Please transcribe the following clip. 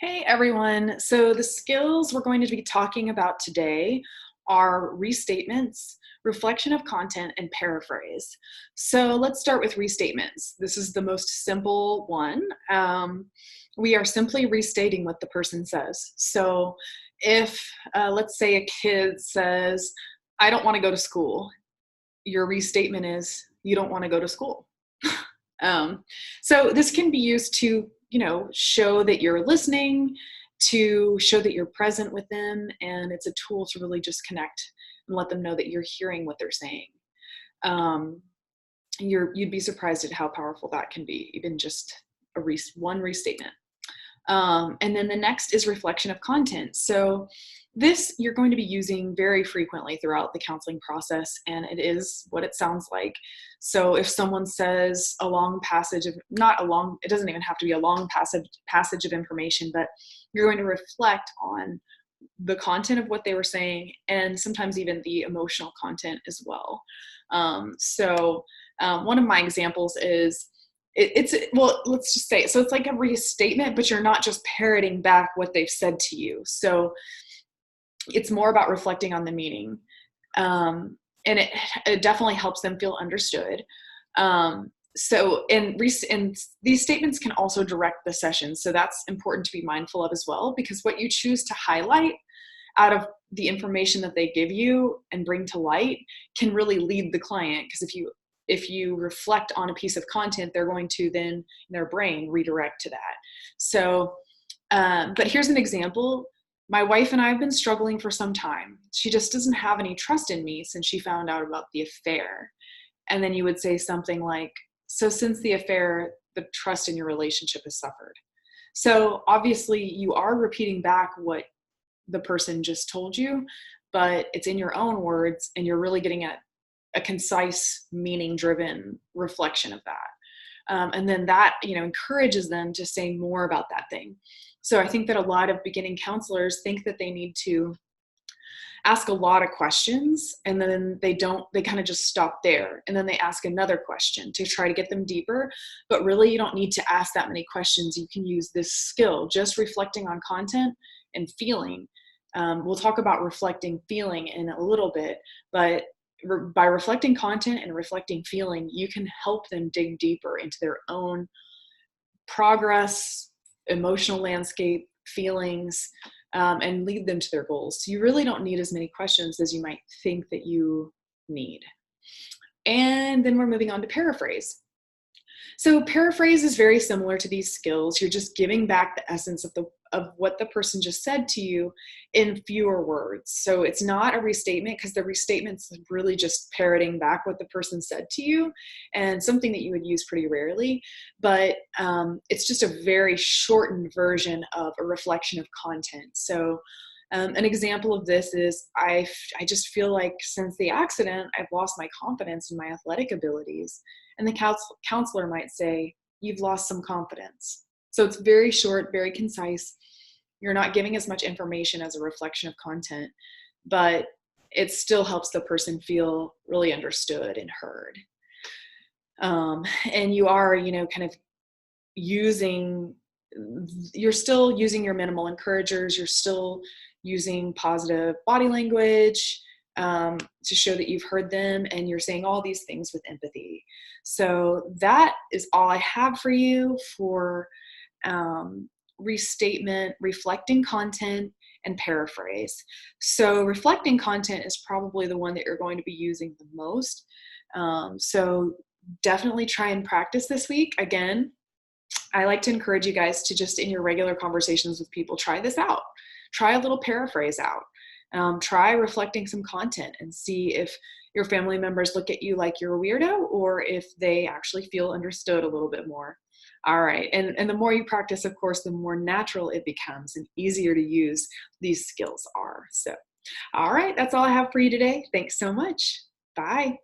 Hey everyone. So the skills we're going to be talking about today are restatements, reflection of content, and paraphrase. So let's start with restatements. This is the most simple one. We are simply restating what the person says. So if, let's say, a kid says, I don't want to go to school, your restatement is, you don't want to go to school. Um, so this can be used to, show that you're listening, to show that you're present with them, and it's a tool to really just connect and let them know that you're hearing what they're saying. Um, you'd be surprised at how powerful that can be, even just one restatement. And then the next is reflection of content. So this you're going to be using very frequently throughout the counseling process, and it is what it sounds like. So if someone says a long passage of, not a long, it doesn't even have to be a long passage of information, but you're going to reflect on the content of what they were saying, and sometimes even the emotional content as well. One of my examples is, well, let's just say, so it's like a restatement, but you're not just parroting back what they've said to you. So it's more about reflecting on the meaning. And it definitely helps them feel understood. And these statements can also direct the session. So that's important to be mindful of as well, because what you choose to highlight out of the information that they give you and bring to light can really lead the client. Because if you reflect on a piece of content, they're going to then in their brain redirect to that. So, but here's an example. My wife and I have been struggling for some time. She just doesn't have any trust in me since she found out about the affair. And then you would say something like, so since the affair, the trust in your relationship has suffered. So obviously you are repeating back what the person just told you, but it's in your own words, and you're really getting at a concise, meaning-driven reflection of that. And then that, encourages them to say more about that thing. So I think that a lot of beginning counselors think that they need to ask a lot of questions, and then they kind of just stop there. And then they ask another question to try to get them deeper. But really, you don't need to ask that many questions. You can use this skill, just reflecting on content and feeling. We'll talk about reflecting feeling in a little bit, but by reflecting content and reflecting feeling, you can help them dig deeper into their own progress, emotional landscape, feelings, and lead them to their goals. So you really don't need as many questions as you might think that you need. And then we're moving on to paraphrase. So paraphrase is very similar to these skills. You're just giving back the essence of what the person just said to you in fewer words. So it's not a restatement, because the restatement's really just parroting back what the person said to you, and something that you would use pretty rarely. But it's just a very shortened version of a reflection of content. So an example of this is, I just feel like since the accident, I've lost my confidence in my athletic abilities. And the counselor might say, you've lost some confidence. So it's very short, very concise. You're not giving as much information as a reflection of content, but it still helps the person feel really understood and heard. And you are, kind of you're still using your minimal encouragers. You're still using positive body language to show that you've heard them, and you're saying all these things with empathy. So that is all I have for you for restatement, reflecting content, and paraphrase. So reflecting content is probably the one that you're going to be using the most. So definitely try and practice this week. Again, I like to encourage you guys to just, in your regular conversations with people, try this out. Try a little paraphrase out. Try reflecting some content and see if your family members look at you like you're a weirdo, or if they actually feel understood a little bit more. All right. And the more you practice, of course, the more natural it becomes and easier to use these skills are. So, all right. That's all I have for you today. Thanks so much. Bye.